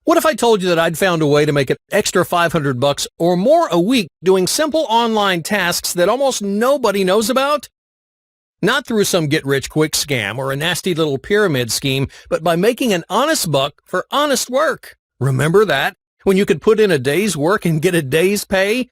What if I told you that I'd found a way to make an extra $500 or more a week doing simple online tasks that almost nobody knows about? Not through some get-rich-quick scam or a nasty little pyramid scheme, but by making an honest buck for honest work. Remember that? When you could put in a day's work and get a day's pay?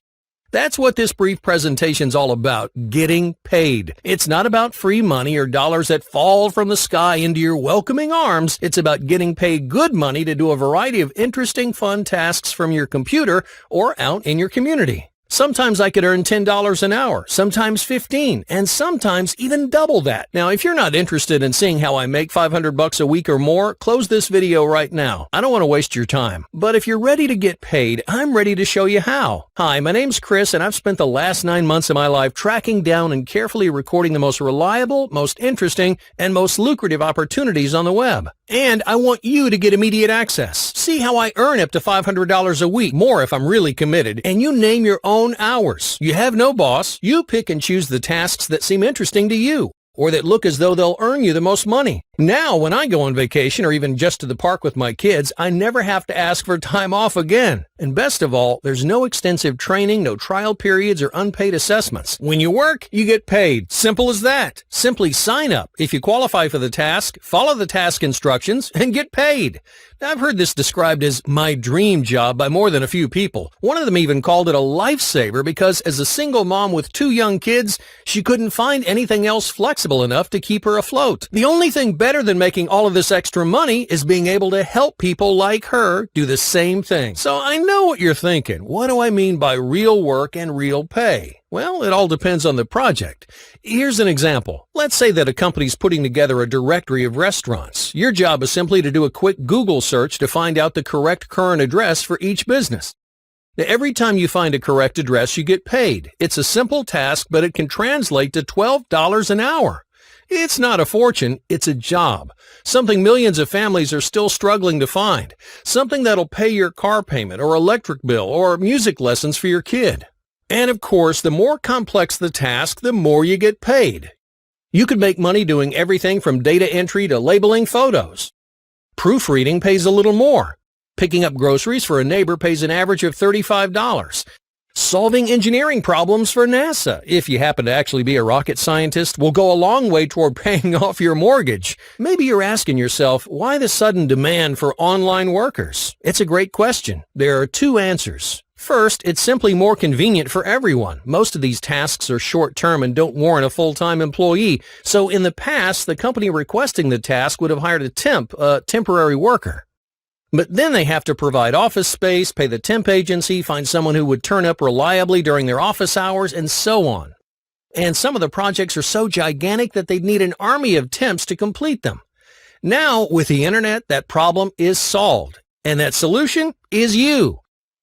That's what this brief presentation's all about, getting paid. It's not about free money or dollars that fall from the sky into your welcoming arms. It's about getting paid good money to do a variety of interesting, fun tasks from your computer or out in your community. Sometimes I could earn $10 an hour, sometimes $15, and sometimes even double that. Now, if you're not interested in seeing how I make $500 a week or more, close this video right now. I don't want to waste your time. But if you're ready to get paid, I'm ready to show you how. Hi, my name's Chris, and I've spent the last 9 months of my life tracking down and carefully recording the most reliable, most interesting, and most lucrative opportunities on the web. And I want you to get immediate access. See how I earn up to $500 a week, more if I'm really committed, and you name your own hours. You have no boss. You pick and choose the tasks that seem interesting to you, or that look as though they'll earn you the most money. Now, when I go on vacation or even just to the park with my kids, I never have to ask for time off again. And best of all, there's no extensive training, no trial periods, or unpaid assessments. When you work, you get paid. Simple as that. Simply sign up. If you qualify for the task, follow the task instructions, and get paid. Now, I've heard this described as my dream job by more than a few people. One of them even called it a lifesaver because as a single mom with 2 young kids, she couldn't find anything else flexible enough to keep her afloat. The only thing better than making all of this extra money is being able to help people like her do the same thing. So I know what you're thinking. What do I mean by real work and real pay? Well, it all depends on the project. Here's an example. Let's say that a company's putting together a directory of restaurants. Your job is simply to do a quick Google search to find out the correct current address for each business. Now, every time you find a correct address, you get paid. It's a simple task, but it can translate to $12 an hour. It's not a fortune, it's a job. Something millions of families are still struggling to find. Something that'll pay your car payment or electric bill or music lessons for your kid. And of course, the more complex the task, the more you get paid. You could make money doing everything from data entry to labeling photos. Proofreading pays a little more. Picking up groceries for a neighbor pays an average of $35. Solving engineering problems for NASA, if you happen to actually be a rocket scientist, will go a long way toward paying off your mortgage. Maybe you're asking yourself, why the sudden demand for online workers? It's a great question. There are 2 answers. First, it's simply more convenient for everyone. Most of these tasks are short-term and don't warrant a full-time employee. So in the past, the company requesting the task would have hired a temporary worker. But then they have to provide office space, pay the temp agency, find someone who would turn up reliably during their office hours, and so on. And some of the projects are so gigantic that they'd need an army of temps to complete them. Now, with the internet, that problem is solved. And that solution is you.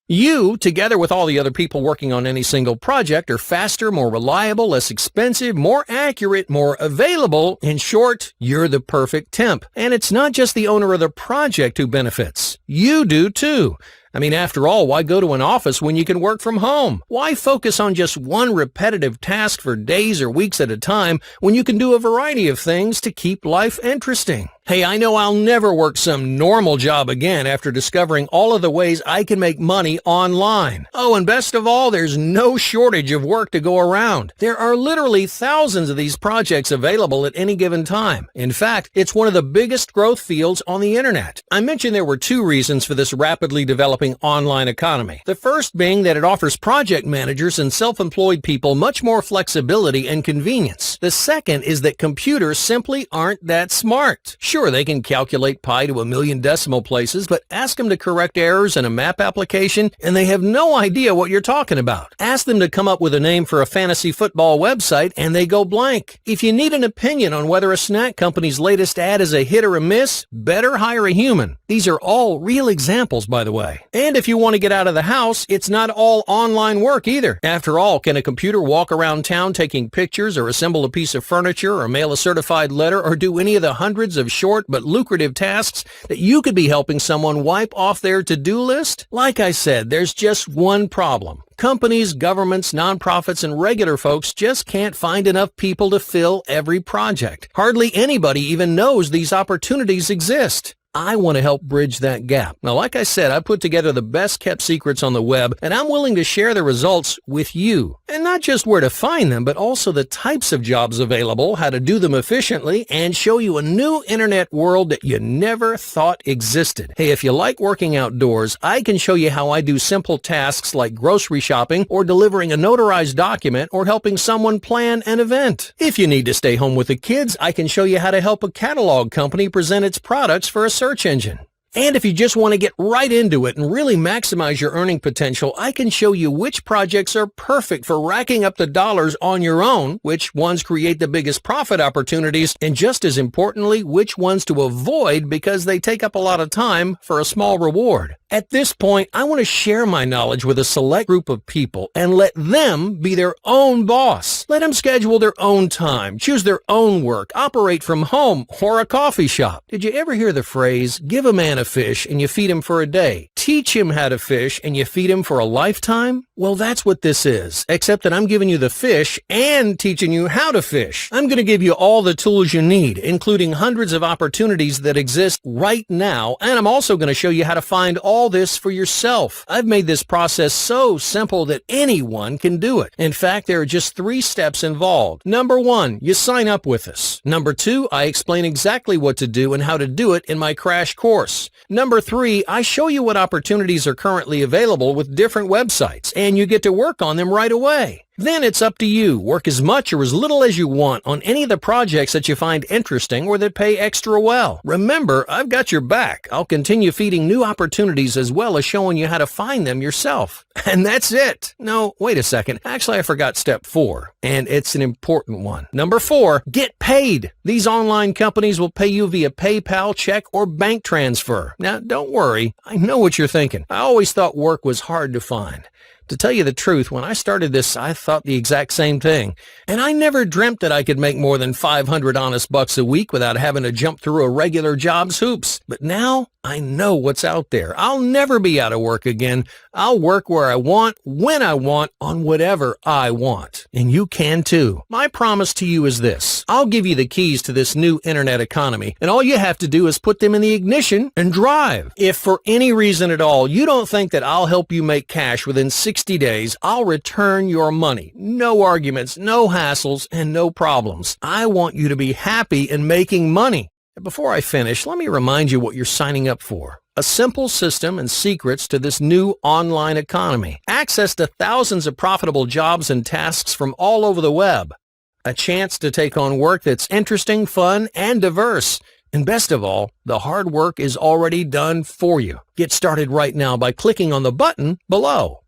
You, together with all the other people working on any single project, are faster, more reliable, less expensive, more accurate, more available. In short, you're the perfect temp. And it's not just the owner of the project who benefits. You do too. I mean, after all, why go to an office when you can work from home? Why focus on just one repetitive task for days or weeks at a time when you can do a variety of things to keep life interesting? Hey, I know I'll never work some normal job again after discovering all of the ways I can make money online. Oh, and best of all, there's no shortage of work to go around. There are literally thousands of these projects available at any given time. In fact, it's one of the biggest growth fields on the internet. I mentioned there were 2 reasons for this rapidly developing online economy. The first being that it offers project managers and self-employed people much more flexibility and convenience. The second is that computers simply aren't that smart. Sure, they can calculate pi to 1,000,000 decimal places, but ask them to correct errors in a map application, and they have no idea what you're talking about. Ask them to come up with a name for a fantasy football website, and they go blank. If you need an opinion on whether a snack company's latest ad is a hit or a miss, better hire a human. These are all real examples, by the way. And if you want to get out of the house, it's not all online work either. After all, can a computer walk around town taking pictures or assemble a piece of furniture or mail a certified letter or do any of the hundreds of short but lucrative tasks that you could be helping someone wipe off their to-do list? Like I said, there's just one problem. Companies, governments, nonprofits, and regular folks just can't find enough people to fill every project. Hardly anybody even knows these opportunities exist. I want to help bridge that gap. Now, like I said, I put together the best kept secrets on the web, and I'm willing to share the results with you. And not just where to find them, but also the types of jobs available, how to do them efficiently, and show you a new internet world that you never thought existed. Hey, if you like working outdoors, I can show you how I do simple tasks like grocery shopping or delivering a notarized document or helping someone plan an event. If you need to stay home with the kids, I can show you how to help a catalog company present its products for a search engine. And if you just want to get right into it and really maximize your earning potential, I can show you which projects are perfect for racking up the dollars on your own, which ones create the biggest profit opportunities, and just as importantly, which ones to avoid because they take up a lot of time for a small reward. At this point, I want to share my knowledge with a select group of people and let them be their own boss. Let them schedule their own time, choose their own work, operate from home or a coffee shop. Did you ever hear the phrase, give a man a fish and you feed him for a day? Teach him how to fish and you feed him for a lifetime? Well, that's what this is, except that I'm giving you the fish and teaching you how to fish. I'm going to give you all the tools you need, including hundreds of opportunities that exist right now, and I'm also going to show you how to find all this for yourself. I've made this process so simple that anyone can do it. In fact, there are just 3 steps involved. Number 1, you sign up with us. Number 2, I explain exactly what to do and how to do it in my crash course. Number 3, I show you what opportunities are currently available with different websites, and you get to work on them right away. Then it's up to you. Work as much or as little as you want on any of the projects that you find interesting or that pay extra well. Remember, I've got your back. I'll continue feeding new opportunities as well as showing you how to find them yourself. And that's it. No, wait a second. Actually, I forgot step 4, and it's an important one. Number 4, get paid. These online companies will pay you via PayPal, check, or bank transfer. Now, don't worry. I know what you're thinking. I always thought work was hard to find. To tell you the truth, when I started this, I thought the exact same thing. And I never dreamt that I could make more than 500 honest bucks a week without having to jump through a regular job's hoops. But now I know what's out there. I'll never be out of work again. I'll work where I want, when I want, on whatever I want. And you can too. My promise to you is this. I'll give you the keys to this new internet economy, and all you have to do is put them in the ignition and drive. If for any reason at all you don't think that I'll help you make cash within 60 days, I'll return your money. No arguments, no hassles, and no problems. I want you to be happy and making money. Before I finish, let me remind you what you're signing up for. A simple system and secrets to this new online economy. Access to thousands of profitable jobs and tasks from all over the web. A chance to take on work that's interesting, fun, and diverse. And best of all, the hard work is already done for you. Get started right now by clicking on the button below.